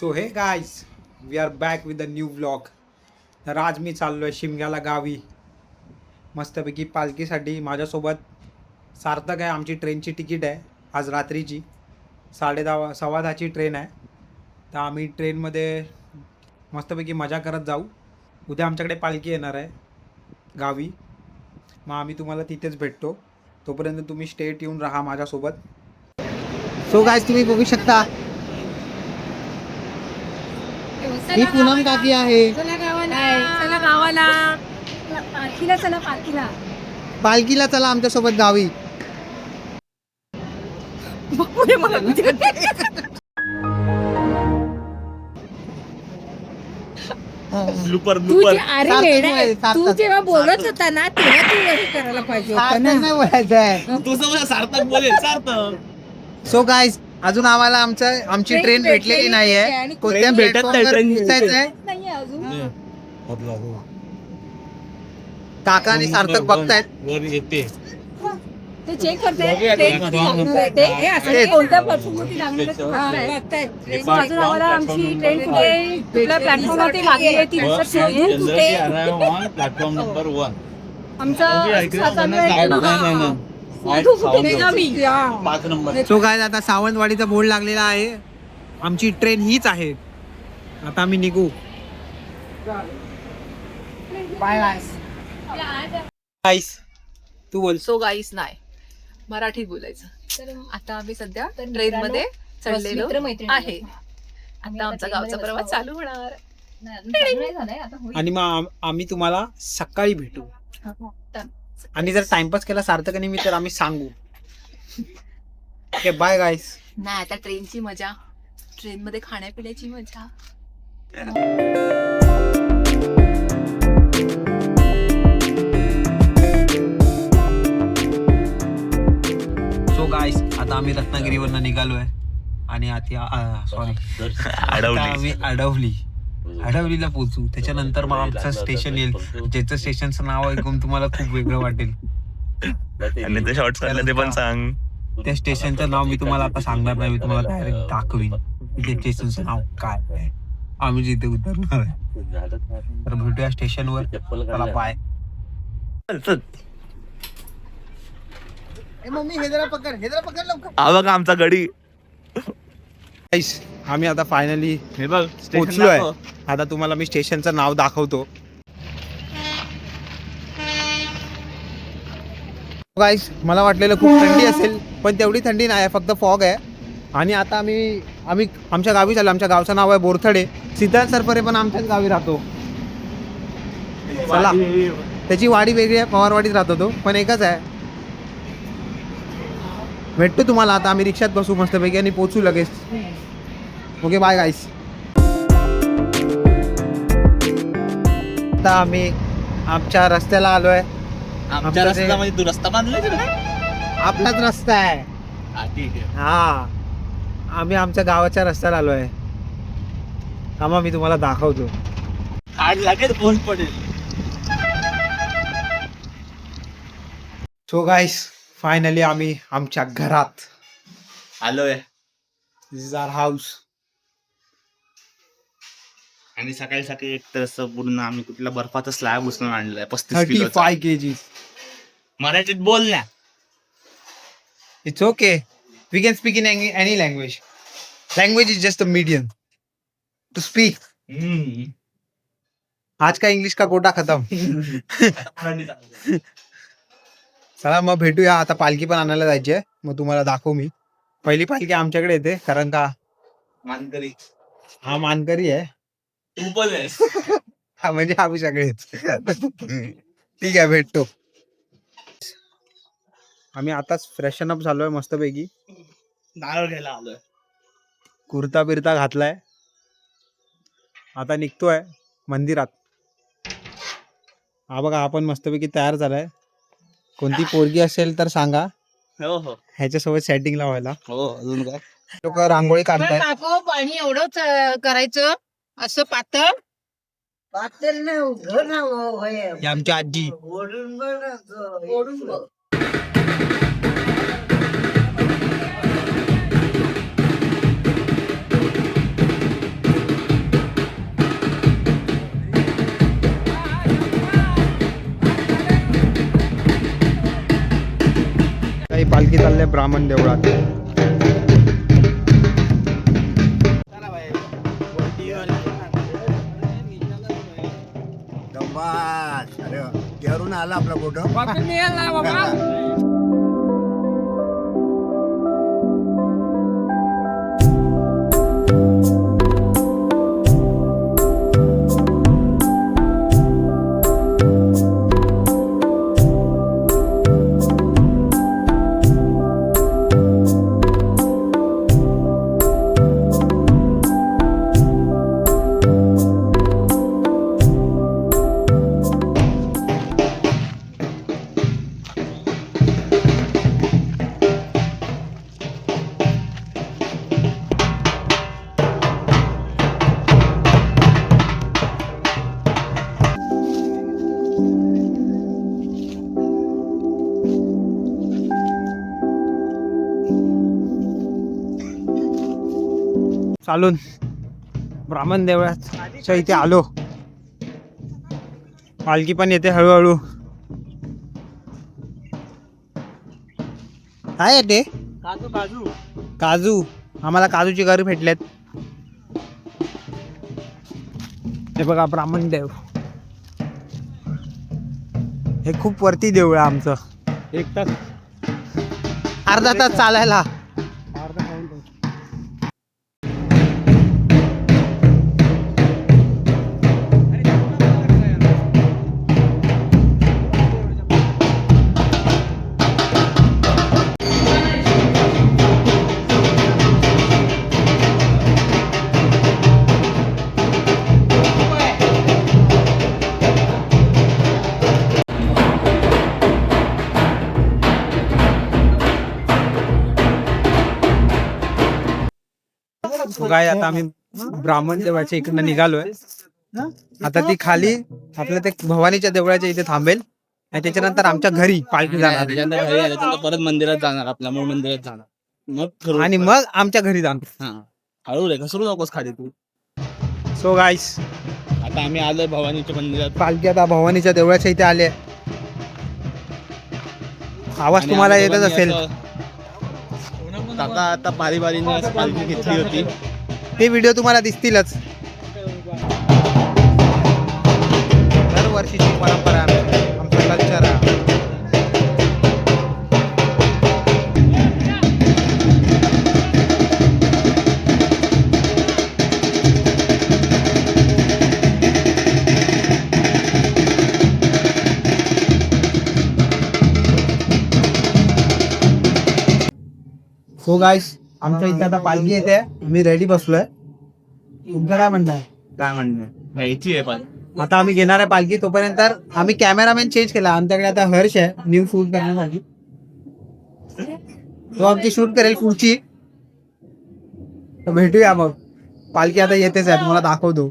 So hey guys we are back with the new vlog. तर आज मी चाललो आहे शिमग्याला गावी मस्तपैकी पालखीसाठी. माझ्यासोबत सार्थक आहे. आमची ट्रेनची तिकीट आहे आज रात्रीची 10:30 10:15ची ट्रेन आहे. तर आम्ही ट्रेनमध्ये मस्तपैकी मजा करत जाऊ. उद्या आमच्याकडे पालखी येणार आहे गावी. मग आम्ही तुम्हाला तिथेच भेटतो. तोपर्यंत तुम्ही स्टेट येऊन राहा माझ्यासोबत. सो गाईज तुम्ही बघू शकता ही पूनम काकी आहे. चला गावाला पालखीला चला पालखीला चला आमच्यासोबत गावी. अरे वेडा, तू जेव्हा बोलत होता ना तेव्हा तू हे करायला पाहिजे होतं ना. नाही बोलायचंय. तुझं सार्थक बोलेल सार्थक. सो गाईज अजून आम्हाला आमची ट्रेन भेटलेली नाहीये. कोणत्या भेटत नाही प्लॅटफॉर्मवर ट्रेन. दिसायचंय. नाहीये अजून. काका आणि सार्थक बघतायत. वर येते ते चेक करते ते हे असं कोणत्या प्लॅटफॉर्मवरती लागणार आहे ते बघतायत. अजून आम्हाला आमची ट्रेन कुठल्या प्लॅटफॉर्मवरती लागली आहे ती research आहे. कुठे प्लॅटफॉर्म नंबर 1. आमचा सो गाईज आता सावंतवाडीचा बोर्ड लागलेला आहे. आमची ट्रेन हीच आहे. आता आम्ही निघू. गाईस तू बोल. सो गाईस नाही मराठीत बोलायचं. आता आम्ही सध्या ट्रेन मध्ये चढलेलो आहे. आता आमचा गावचा प्रवास चालू होणार आणि मग आम्ही तुम्हाला सकाळी भेटू. आणि जर टाइमपास केला सार्थक आणि मी तर आम्ही सांगू. ओके बाय गाईस. नाही आता ट्रेनची मजा, ट्रेन मध्ये खाण्यापिण्याची मजा. सो गाईस आता आम्ही रत्नागिरीवरनं निघालोय आणि आता सॉरी आम्ही अडवलीला पोहोचू. त्याच्यानंतर मग आमचं स्टेशन येईल ज्याचं स्टेशनचं नाव ऐकून तुम्हाला खूप वेगळं वाटेल. आणि ते शॉर्ट्स काढले ते पण सांग. त्या स्टेशनचं नाव मी तुम्हाला आता सांगणार नाही. मी तुम्हाला डायरेक्ट दाखवीन त्या स्टेशनचं नाव काय आहे. आम्ही जिथे उतरणार आहे. तर भेटूया स्टेशनवर. चला बाय. मम्मी हे पकड लवकर. हा बघा आमचा गडी. आम्ही आता फायनली हे बघ पोहोचलोय. आता तुम्हाला मी स्टेशनचं नाव दाखवतो. गाईस मला वाटलेलं खूप थंडी असेल पण तेवढी थंडी नाही आहे. फक्त फॉग आहे. आणि आता आम्ही आमच्या गावी चाललो. आमच्या गावचं नाव आहे बोरथडे. सिद्धार्थ सरपरे पण आमच्याच गावी राहतो. चला त्याची वाडी वेगळी आहे. पवारवाडीत राहतो तो पण एकच आहे. भेटतो तुम्हाला. आता आम्ही रिक्षात बसू मस्तपैकी आणि पोचू लगेच. ओके बाय गाईस. आता आम्ही आमच्या रस्त्याला आलोय. आमच्या रस्त्यामध्ये तू रस्ता बांधलाय का? आपलाच रस्ता आहे. ठीक आहे. हा आम्ही आमच्या गावाच्या रस्त्याला आलोय. थांबा मी तुम्हाला दाखवतो. आड लागेल फोन पडेल. सो गाईस फायनली आम्ही आमच्या घरात आलोय. दिस इज आवर हाऊस. आणि सकाळी सकाळी एक तर असं पूर्ण आम्ही कुठला बर्फाचा स्लॅब उचलून आणलाय 35 किलोचा. 35 kg. मराठीत बोल ना. It's okay. We can speak in any language. Language is just a medium to speak. आज का इंग्लिश का कोटा खतम. चला मग भेटूया. आता पालखी पण आणायला जायची आहे. मग तुम्हाला दाखवू मी. पहिली पालखी आमच्याकडे येते कारण का मानकरी. हा मानकरी आहे. तू पण आहेस. हा म्हणजे आम्ही सगळेच. ठीक आहे भेटतो. आम्ही आताच फ्रेशन अप झालोय मस्तपैकी. नारळ घ्यायला आलोय. कुर्ता बिरता घातलाय. आता निघतोय मंदिरात. हा बघा आपण मस्तपैकी तयार झालाय. कोणती पोरगी असेल तर सांगा. हो हो ह्याच्यासोबत सेटिंग लावायला. हो. अजून काय लोक रांगोळी काढतायत. पाणी एवढंच करायचं असं पातळ ही आमची आजी. पालखी चालले ब्राह्मण देवळात. घरून आला आपला फोटो. चालून ब्राह्मण देवळाच्या इथे आलो. पालखी पण येते हळूहळू. काय येते? काजू. आम्हाला काजूची घरी भेटलेत. हे बघा ब्राह्मण देव. हे खूप वरती देऊळ आहे आमचं. 1 तास अर्धा तास चालायला. काय आता आम्ही ब्राह्मण देवळाच्या इकडनं निघालोय. आता ती खाली आपल्या ते भवानीच्या देवळाच्या इथे थांबेल आणि त्याच्यानंतर आमच्या घरी पालखी जाणार. परत मंदिरात जाणार, आपल्या मूळ मंदिरात जाणार, मग आणि मग आमच्या घरी जाणार. हळू रे, घसरू नकोस खाली तू. सो गाईस, आता आम्ही आलोय भवानीच्या मंदिरात. पालखी आता भवानीच्या देवळाच्या इथे आले. आवाज तुम्हाला येतच असेल. काका आता बारीने पालखी घेतली होती. ते व्हिडिओ तुम्हाला दिसतीलच. दरवर्षीची परंपरा, आमचं कल्चर आहे. सो गाईस, आमच्या इथे आता पालखी येते. आम्ही रेडी बसलोय. तुमचं काय म्हणताय? काय म्हणणं यायची आहे पण आता आम्ही घेणार आहे पालखी. तोपर्यंत आम्ही कॅमेरामॅन चेंज केला. आमच्याकडे आता हर्ष आहे न्यू शूट करण्यासाठी. तो आमची शूट करेल पुढची. तर भेटूया मग. पालखी आता येतेच आहे, तुम्हाला दाखवतो.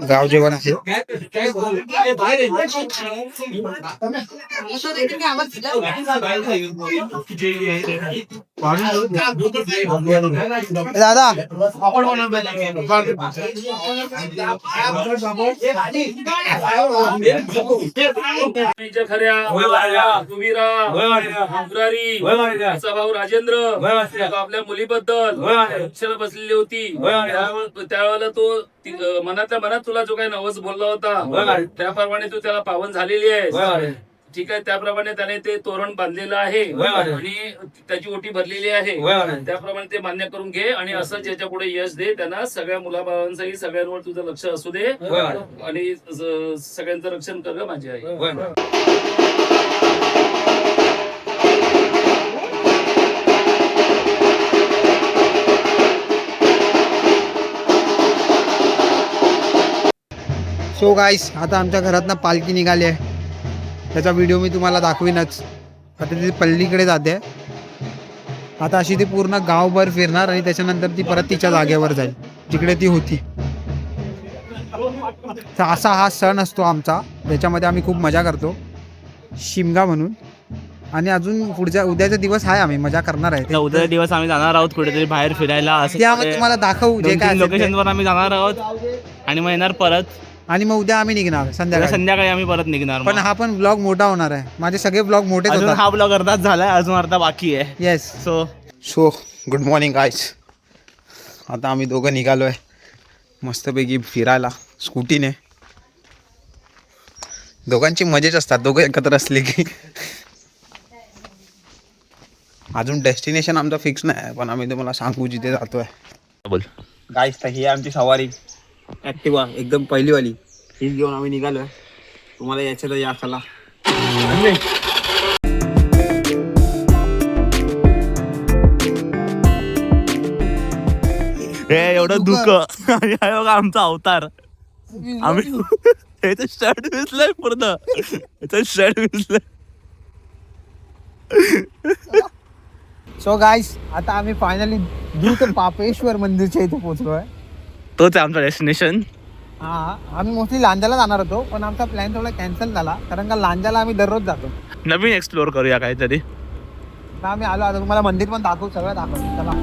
गाव जेवण आहे. दादा खऱ्या भाऊ राजेंद्र आपल्या मुलीबद्दल परीक्षेला बसलेली होती त्यावेळेला तो मनातल्या मनात तुला जो काही नवस बोलला होता त्याप्रमाणे तू त्याला पावन झालेली आहे. ठीक आहे, त्याप्रमाणे त्याने ते तोरण बांधलेलं आहे आणि त्याची ओटी भरलेली आहे. त्याप्रमाणे ते मान्य करून घे आणि असं ज्याच्या पुढे यश दे. त्यांना सगळ्या मुलाबाळांचंही सगळ्यांवर तुझं लक्ष असू दे आणि सगळ्यांचं रक्षण कर ग माझी आई. सो गाईस, आता आमच्या घरातनं पालखी निघाली आहे. त्याचा व्हिडिओ मी तुम्हाला दाखवीनच. आता ती पल्लीकडे जाते. आता अशी ती पूर्ण गावभर फिरणार आणि त्याच्यानंतर ती परत तिच्या जागेवर जाईल जिकडे ती होती. तर असा हा सण असतो आमचा, ज्याच्यामध्ये आम्ही खूप मजा करतो, शिमगा म्हणून. आणि अजून उद्याचा दिवस आहे, आम्ही मजा करणार आहे. उद्याचा दिवस आम्ही जाणार आहोत कुठेतरी बाहेर फिरायला. त्यामध्ये तुम्हाला दाखवू जे काय लोकेशनवर आम्ही जाणार आहोत आणि मग येणार परत. आणि मग उद्या आम्ही निघणार संध्याकाळी आम्ही परत निघणार. पण हा पण ब्लॉग मोठा होणार आहे. माझे सगळे ब्लॉग मोठे होतात. हा ब्लॉग अर्धाच झालाय, अजून अर्धा बाकी आहे. Yes. So good morning guys. आता आम्ही दोघं निघालो आहे मस्तपैकी फिरायला स्कूटीने. दोघांची मजेच असतात दोघं एकत्र असले की. अजून डेस्टिनेशन आमचं फिक्स नाही, पण आम्ही तुम्हाला सांगू जिथे जातोय. बोल गाईज, तर ही आहे आमची सवारी ॲक्टिवा, एकदम पहिलीवाली. ही घेऊन आम्ही निघालोय. तुम्हाला यायचं तर या चला. हे एवढं दुःख आणि हा बघा आमचा अवतार. आम्ही याचं शर्ट विसलंय पूर्ण, याचं शर्ट विसलंय. सो गाईज, आता आम्ही फायनली दूत पापेश्वर मंदिरच्या इथे पोहोचलोय. तोच आहे आमचा डेस्टिनेशन. हा, आम्ही मोस्टली लांजाला जाणार होतो, पण आमचा प्लॅन थोडा कॅन्सल झाला, कारण का लांजाला आम्ही दररोज जातो. नवीन एक्सप्लोर करूया काहीतरी. आता आम्ही आलो. आता तुम्हाला मंदिर पण दाखवू, सगळं दाखवू. चला.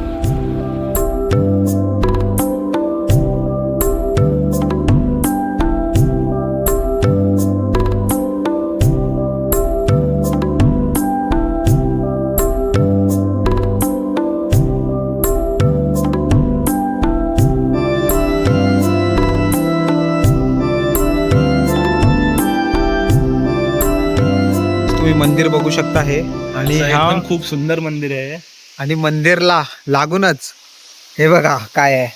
तुम्ही मंदिर बघू शकता हे. आणि एकदम खूप सुंदर मंदिर आहे. आणि मंदिरला लागूनच हे बघा काय आहे.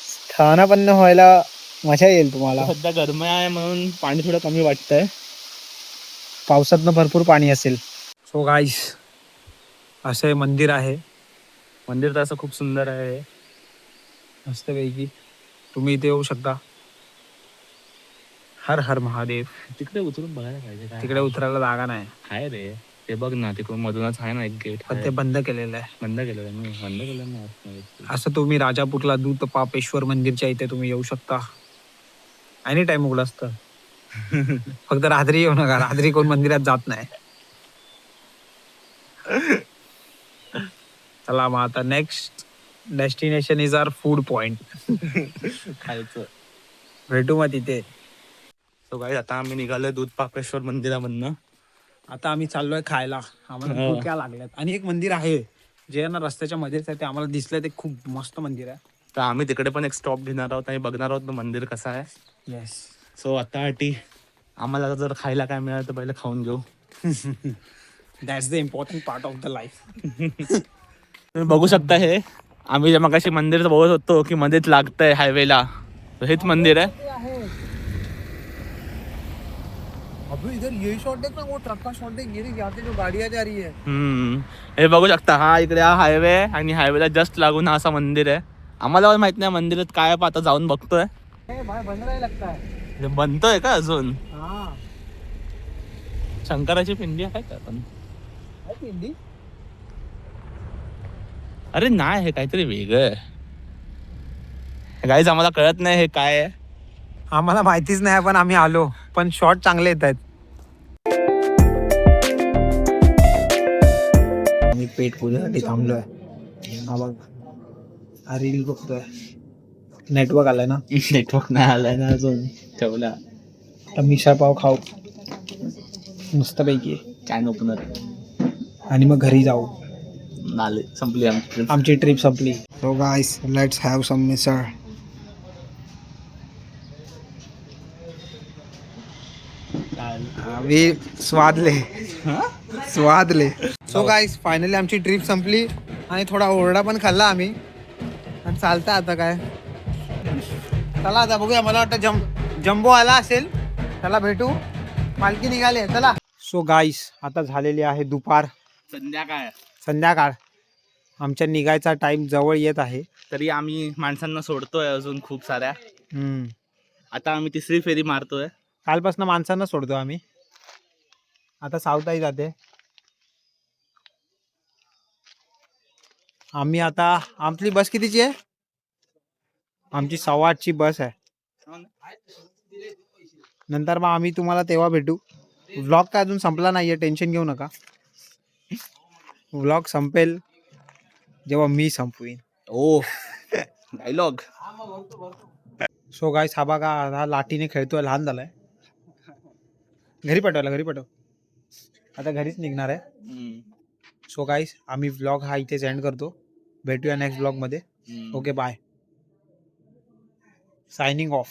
स्थानापन्न व्हायला मजा येईल तुम्हाला. सध्या गरमी आहे म्हणून पाणी थोडं कमी वाटतंय. पावसातनं भरपूर पाणी असेल. सो गाईस, असं हे मंदिर आहे. मंदिर तर असं खूप सुंदर आहे मस्तपैकी. तुम्ही इथे येऊ शकता. हर हर महादेव. तिकडे उतरून बघायला पाहिजे काय. तिकडे उतरायला जागा नाही आहे रे, ते बघ ना, तिकडून मधूनच आहे ना एक गेट. पण ते बंद केलेलं आहे. बंद केलं मी, बंद केलं नाही. असं तुम्ही राजापूरला दूत पापेश्वर मंदिरच्या इथे तुम्ही येऊ शकता. एनी टाइम उघडं असतं. फक्त रात्री येऊ नका, रात्री कोण मंदिरात जात नाही. चला मग आता next destination is our food point. खायचं. भेटू मग तिथे. सो गाईस, आता आम्ही निघालोय दूध पापेश्वर मंदिरामधनं. आता आम्ही चाललोय खायला. आम्हाला भुक्या लागल्यात. आणि एक मंदिर आहे जे ना रस्त्याच्या मध्येच आहे, ते आम्हाला दिसलंय. ते खूप मस्त मंदिर आहे. तर आम्ही तिकडे पण एक स्टॉप घेणार आहोत आणि बघणार आहोत मंदिर कसं आहे. येस. सो आता आम्हाला जर खायला काय मिळालं तर पहिले खाऊन घेऊ. That's the important part of the life. तुम्ही बघू शकता हे आम्ही जे मगाशी मंदिर बघत होतो की मध्येच लागतंय हायवेला, हेच मंदिर आहे. अभी इधर ये शॉट देख ना, वो ट्रक का शॉट देख, ये यहाँ से जो गाड़ियाँ जा रही है. हे बघू शकता. हा इकडे हा हायवे आहे आणि हायवेला जस्ट लागून हा असा मंदिर आहे. आम्हाला पण माहित नाही मंदिरात काय आहे, आता जाऊन बघतोय. भाई बन रहा है लगता है. बनतोय का अजून? हाँ, शंकराची पिंडी आहे का पण? है पिंडी. अरे नाही, हे काहीतरी वेगळं आहे. गाईज आम्हाला कळत नाही हे काय आहे. आम्हाला माहितीच नाही पण आम्ही आलो, पण शॉट चांगले येत आहेत. आम्ही पेट पूजेसाठी थांबलोय. हा बघ, हा रील बघतोय. नेटवर्क आलाय ना, नेटवर्क नाही आलाय ना अजून, ठेवला. तर मिसळ पाव खाऊ मस्तपैकी कॅन ओपनर आणि मग घरी जाऊ. नाले संपली आमची ट्रिप संपली. So guys, let's have some misal. आम्ही स्वादले. सो गाईस, फायनली आमची ट्रिप संपली आणि थोडा ओरडा पण खाल्ला आम्ही. आणि चालतं आता काय. चला आता बघूया, मला वाटतं जम्बो आला असेल, त्याला भेटू. पालखी निघाली, चला. सो गाईस, आता झालेली आहे दुपार, संध्याकाळ. आमच्या निघायचा टाइम जवळ येत आहे. तरी आम्ही माणसांना सोडतोय अजून खूप साऱ्या. आता आम्ही तिसरी फेरी मारतोय. कालपासून माणसांना सोडतो आम्ही. आता सावताही जाते. आम्ही आता, आमची बस कितीची आहे? आमची 8:15ची बस आहे. नंतर मग आम्ही तुम्हाला तेव्हा भेटू. व्लॉग काय अजून संपला नाहीये, टेन्शन घेऊ नका. व्लॉग संपेल जेव्हा मी संपवीन. ओ डायलॉग. सो गाईस, हा बघा, हा लाठीने खेळतोय, लहान झालाय. घरी पाठव. आता घरीच निघणार आहे. सो गाईस, आम्ही व्लॉग हा इथे एंड करतो. भेटूया नेक्स्ट व्लॉग मध्ये. Okay, bye. Signing of.